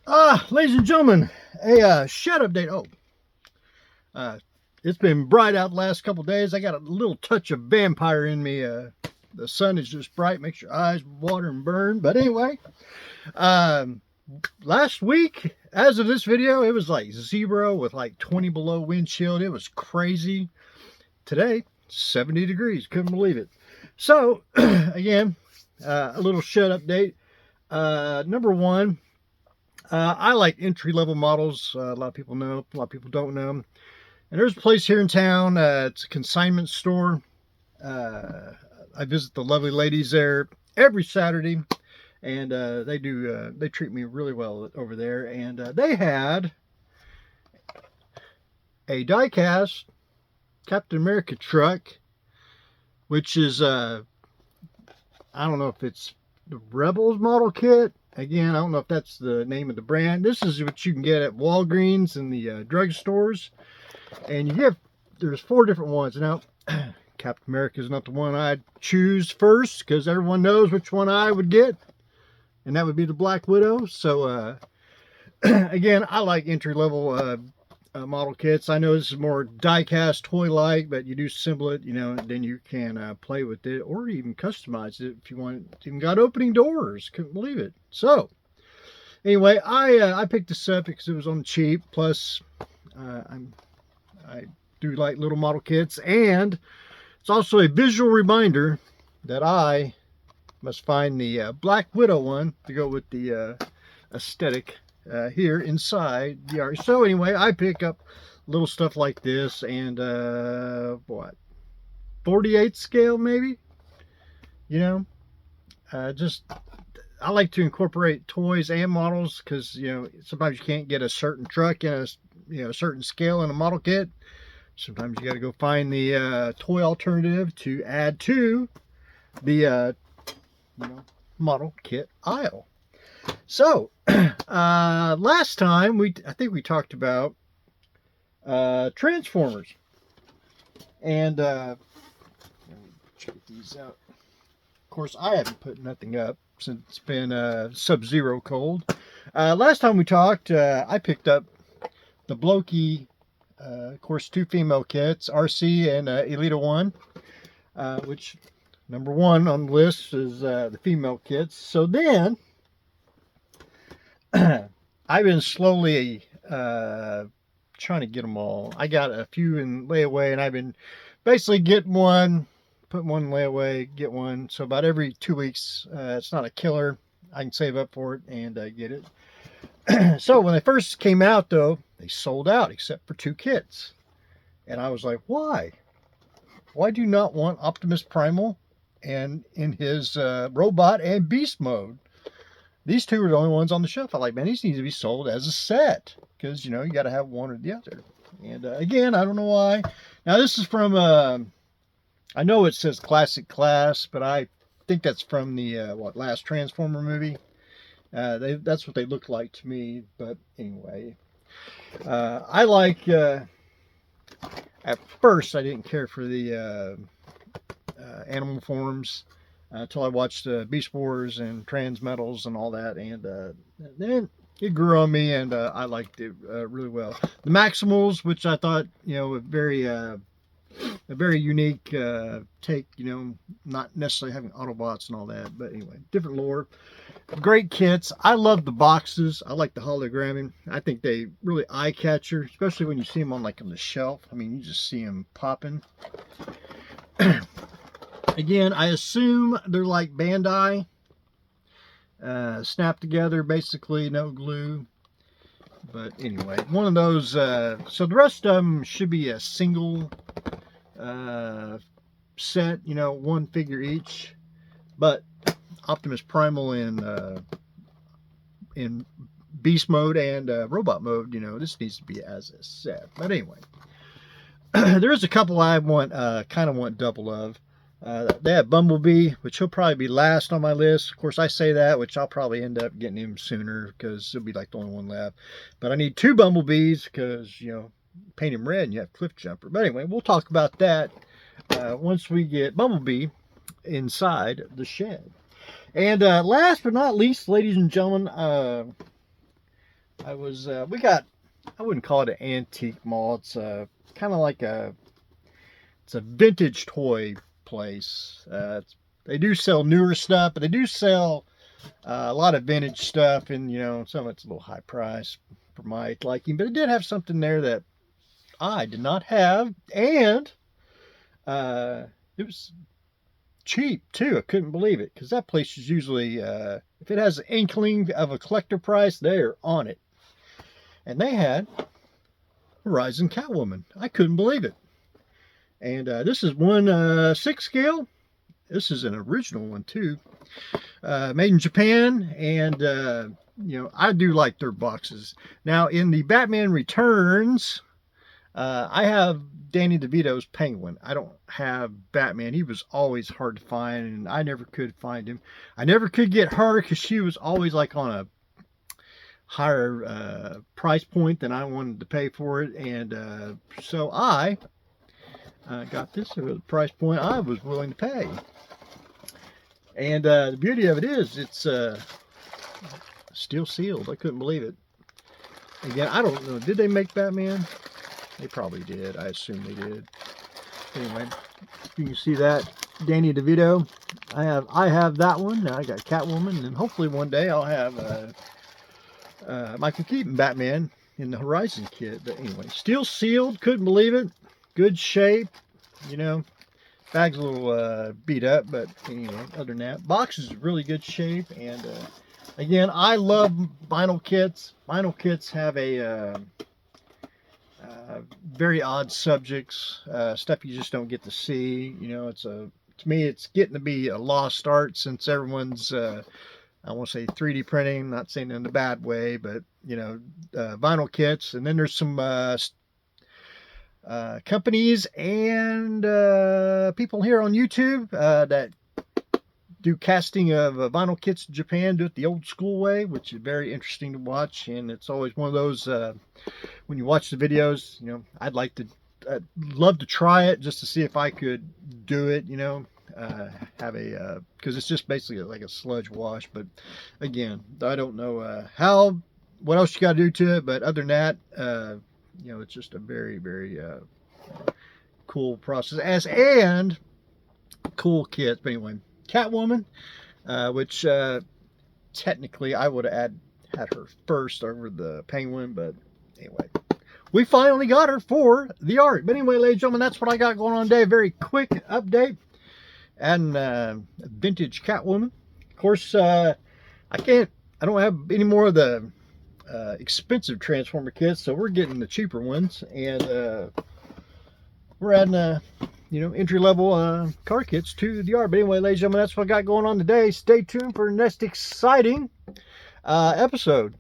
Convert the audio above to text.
Ladies and gentlemen, a shed update. Uh, it's been bright out the last couple days. I got a little touch of vampire in me. The sun is just bright, makes your eyes water and burn. But anyway, um, last week, as of this video, it was like 0 with like 20 below wind chill. It was crazy. Today, 70 degrees. Couldn't believe it. So, again, a little shed update. Number one, I like entry-level models. A lot of people know, a lot of people don't know. And there's a place here in town. It's a consignment store. I visit the lovely ladies there every Saturday, and they treat me really well over there. And they had a die-cast Captain America truck, which is I don't know if it's the Rebels model kit. Again, I don't know if that's the name of the brand. This is what you can get at Walgreens and the drugstores. And there's 4 different ones. Now, Captain America is not the one I'd choose first, because everyone knows which one I would get. And that would be the Black Widow. So, again, I like entry-level model kits. I know this is more die-cast toy-like, but you do assemble it, and then you can play with it or even customize it if you want. It even got opening doors. Couldn't believe it. So anyway, I picked this up because it was on the cheap. Plus, I do like little model kits, and it's also a visual reminder that I must find the Black Widow one to go with the aesthetic here inside the art. So anyway, I pick up little stuff like this, and what, 48 scale maybe, just I like to incorporate toys and models, because sometimes you can't get a certain truck in a certain scale in a model kit. Sometimes you got to go find the toy alternative to add to the model kit aisle. So, last time I think we talked about Transformers, and let me check these out. Of course, I haven't put nothing up since it's been sub-zero cold. Last time we talked, I picked up the Blokey, of course, 2 female kits, RC and Elita 1, which number 1 on the list is the female kits. So then I've been slowly trying to get them all. I got a few in layaway, and I've been basically getting one, put one in layaway, get one. So about every 2 weeks, it's not a killer. I can save up for it and get it. So when they first came out, though, they sold out except for 2 kits. And I was like, why? Why do you not want Optimus Primal and in his robot and beast mode? These 2 are the only ones on the shelf. I like, man, these need to be sold as a set, because, you got to have one or the other. And again, I don't know why. Now, this is from, I know it says Classic Class, but I think that's from the, last Transformer movie. That's what they look like to me. But anyway, I like, at first, I didn't care for the animal forms. Until I watched Beast Wars and Transmetals and all that, and then it grew on me, and I liked it really well. The Maximals, which I thought, a very unique take, not necessarily having Autobots and all that, but anyway, different lore. Great kits. I love the boxes. I like the hologramming. I think they really eye-catcher, especially when you see them on the shelf. I mean, you just see them popping. Again, I assume they're like Bandai, snapped together, basically, no glue. But anyway, one of those, so the rest of them should be a single set, 1 figure each. But Optimus Primal in beast mode and robot mode, this needs to be as a set. But anyway, there's a couple I kind of want double of. They have Bumblebee, which he'll probably be last on my list. Of course, I say that, which I'll probably end up getting him sooner, because he'll be like the only one left. But I need 2 Bumblebees, because, paint him red and you have Cliff Jumper. But anyway, we'll talk about that once we get Bumblebee inside the shed. And last but not least, ladies and gentlemen, we got, I wouldn't call it an antique mall. It's kind of like it's a vintage toy place. They do sell newer stuff, but they do sell a lot of vintage stuff, and you know, some of it's a little high price for my liking. But it did have something there that I did not have, and it was cheap too. I couldn't believe it, because that place is usually, if it has an inkling of a collector price, they're on it. And they had Horizon Catwoman. I couldn't believe it. And this is 1/6 scale. This is an original one too, made in Japan. And you know, I do like their boxes. Now in the Batman Returns, I have Danny DeVito's Penguin. I don't have Batman. He was always hard to find, and I never could find him. I never could get her because she was always like on a higher price point than I wanted to pay for it. And so I got this at the price point I was willing to pay. And the beauty of it is it's still sealed. I couldn't believe it. Again, I don't know. Did they make Batman? They probably did. I assume they did. Anyway, you can see that Danny DeVito. I have that one. Now I got Catwoman, and hopefully one day I'll have Michael Keaton Batman in the Horizon kit. But anyway, still sealed. Couldn't believe it. Good shape. You know, bag's a little beat up, but anyway, other than that, box is really good shape. And again, I love vinyl kits. Vinyl kits have a very odd subjects, stuff you just don't get to see. You know, to me, it's getting to be a lost art, since everyone's, I won't say 3D printing, not saying in a bad way, but you know, vinyl kits. And then there's some companies and people here on YouTube that do casting of vinyl kits in Japan, do it the old school way, which is very interesting to watch. And it's always one of those, when you watch the videos, you know, I'd love to try it just to see if I could do it, you know, have a, because it's just basically like a sludge wash. But again, I don't know what else you got to do to it, but other than that, you know, it's just a very, very cool process, and cool kit. But anyway, Catwoman, which technically I would have had her first over the Penguin, but anyway, we finally got her for the art. But anyway, ladies and gentlemen, that's what I got going on today. Very quick update and vintage Catwoman. Of course, I don't have any more of the expensive Transformer kits, so we're getting the cheaper ones, and we're adding you know, entry-level car kits to the art. But anyway, ladies and gentlemen, that's what I got going on today. Stay tuned for the next exciting episode.